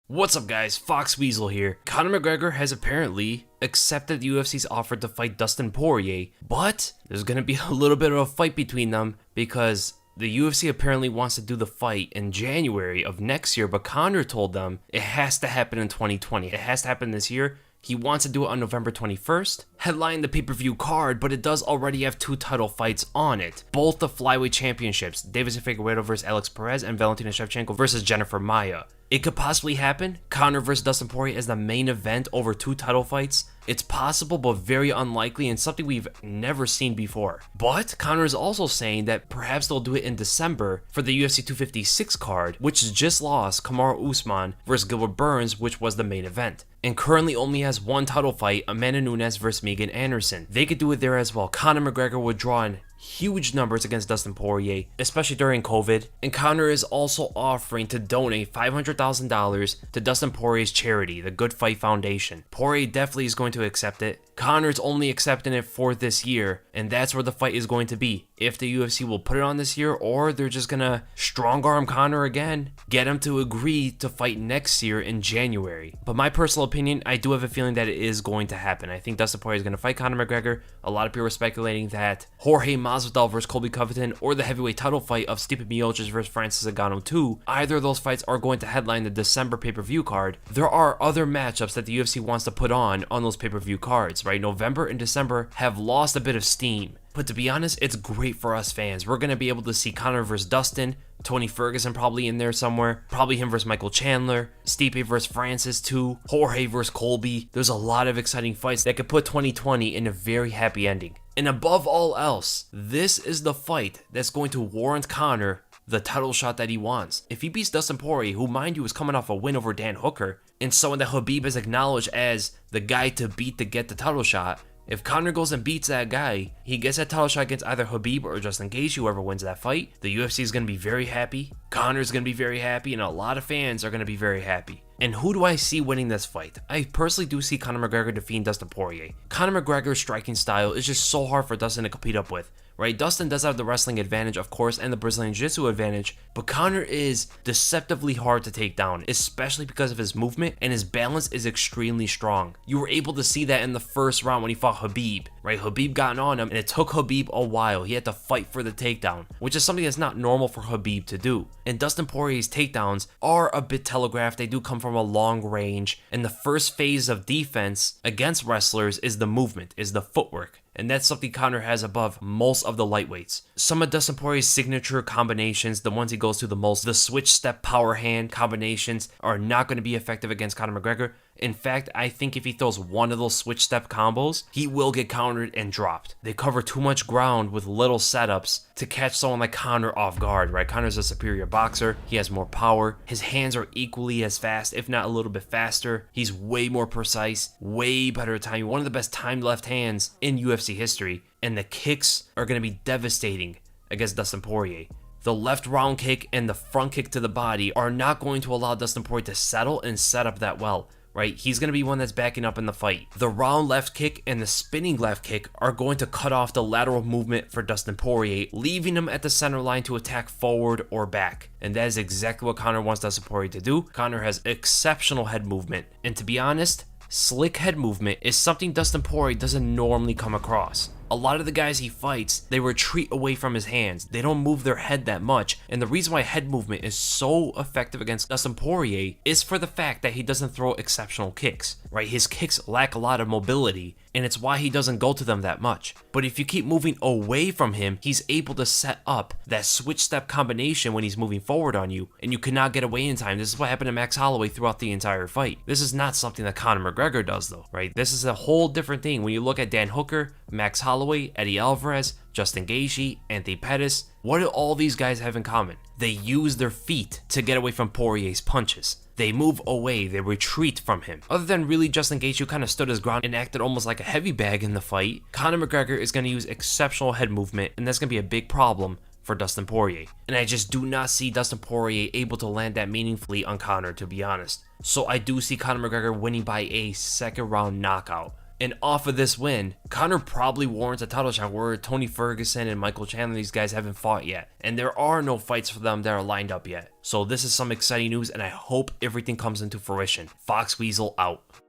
What's up guys, Fox Weasel here. Conor McGregor has apparently accepted the UFC's offer to fight Dustin Poirier, but there's gonna be a little bit of a fight between them because the UFC apparently wants to do the fight in January of next year, but Conor told them it has to happen in 2020. It has to happen this year. He wants to do it on November 21st, headline the pay-per-view card, but it does already have two title fights on it. Both the flyweight championships, Davis Figueiredo versus Alex Perez and Valentina Shevchenko versus Jennifer Maia. It could possibly happen. Conor versus Dustin Poirier as the main event over two title fights. It's possible, but very unlikely and something we've never seen before. But Conor is also saying that perhaps they'll do it in December for the UFC 256 card, which just lost Kamaru Usman versus Gilbert Burns, which was the main event. And currently only has one title fight, Amanda Nunes versus Megan Anderson. They could do it there as well. Conor McGregor would draw in huge numbers against Dustin Poirier, especially during COVID. And Conor is also offering to donate $500,000 to Dustin Poirier's charity, the Good Fight Foundation. Poirier definitely is going to accept it. Conor's only accepting it for this year, and that's where the fight is going to be. If the UFC will put it on this year, or they're just gonna strong arm Conor again, get him to agree to fight next year in January. But my personal opinion, I do have a feeling that it is going to happen. I think Dustin Poirier is going to fight Conor McGregor. A lot of people are speculating that Jorge Masvidal versus Colby Covington or the heavyweight title fight of Stipe Miocic versus Francis Ngannou 2, either of those fights are going to headline the December pay-per-view card. There are other matchups that the UFC wants to put on those pay-per-view cards, right? November and December have lost a bit of steam. But to be honest, it's great for us fans. We're going to be able to see Conor versus Dustin, Tony Ferguson probably in there somewhere, probably him versus Michael Chandler, Stipe versus Francis too, Jorge versus Colby. There's a lot of exciting fights that could put 2020 in a very happy ending. And above all else, this is the fight that's going to warrant Conor the title shot that he wants. If he beats Dustin Poirier, who mind you is coming off a win over Dan Hooker, and someone that Khabib has acknowledged as the guy to beat to get the title shot, if Conor goes and beats that guy, he gets that title shot against either Khabib or Justin Gaethje, whoever wins that fight. The UFC is going to be very happy. Conor's going to be very happy, and a lot of fans are going to be very happy. And who do I see winning this fight? I personally do see Conor McGregor defeating Dustin Poirier. Conor McGregor's striking style is just so hard for Dustin to compete up with, right? Dustin does have the wrestling advantage, of course, and the Brazilian Jiu-Jitsu advantage, but Conor is deceptively hard to take down, especially because of his movement, and his balance is extremely strong. You were able to see that in the first round when he fought Khabib, right? Khabib got on him, and it took Khabib a while. He had to fight for the takedown, which is something that's not normal for Khabib to do. And Dustin Poirier's takedowns are a bit telegraphed. They do come from a long range, and the first phase of defense against wrestlers is the movement, is the footwork. And that's something Conor has above most of the lightweights. Some of Dustin Poirier's signature combinations, the ones he goes to the most, the switch step power hand combinations, are not going to be effective against Conor McGregor. In fact, I think if he throws one of those switch step combos, he will get countered and dropped. They cover too much ground with little setups to catch someone like Conor off guard, right? Conor's a superior boxer. He has more power. His hands are equally as fast, if not a little bit faster. He's way more precise, way better at timing. One of the best timed left hands in UFC history. And the kicks are going to be devastating against Dustin Poirier. The left round kick and the front kick to the body are not going to allow Dustin Poirier to settle and set up that well. Right? He's going to be one that's backing up in the fight. The round left kick and the spinning left kick are going to cut off the lateral movement for Dustin Poirier, leaving him at the center line to attack forward or back. And that is exactly what Conor wants Dustin Poirier to do. Conor has exceptional head movement. And to be honest, slick head movement is something Dustin Poirier doesn't normally come across. A lot of the guys he fights, they retreat away from his hands. They don't move their head that much. And the reason why head movement is so effective against Dustin Poirier is for the fact that he doesn't throw exceptional kicks, right? His kicks lack a lot of mobility, and it's why he doesn't go to them that much. But if you keep moving away from him, he's able to set up that switch step combination when he's moving forward on you, and you cannot get away in time. This is what happened to Max Holloway throughout the entire fight. This is not something that Conor McGregor does though, right? This is a whole different thing. When you look at Dan Hooker, Max Holloway, Eddie Alvarez, Justin Gaethje, Anthony Pettis, what do all these guys have in common? They use their feet to get away from Poirier's punches. They move away, they retreat from him. Other than really Justin Gaethje, who kind of stood his ground and acted almost like a heavy bag in the fight, Conor McGregor is going to use exceptional head movement, and that's going to be a big problem for Dustin Poirier. And I just do not see Dustin Poirier able to land that meaningfully on Conor, to be honest. So I do see Conor McGregor winning by a second round knockout. And off of this win, Conor probably warrants a title shot where Tony Ferguson and Michael Chandler, these guys haven't fought yet. And there are no fights for them that are lined up yet. So this is some exciting news, and I hope everything comes into fruition. Fox Weasel out.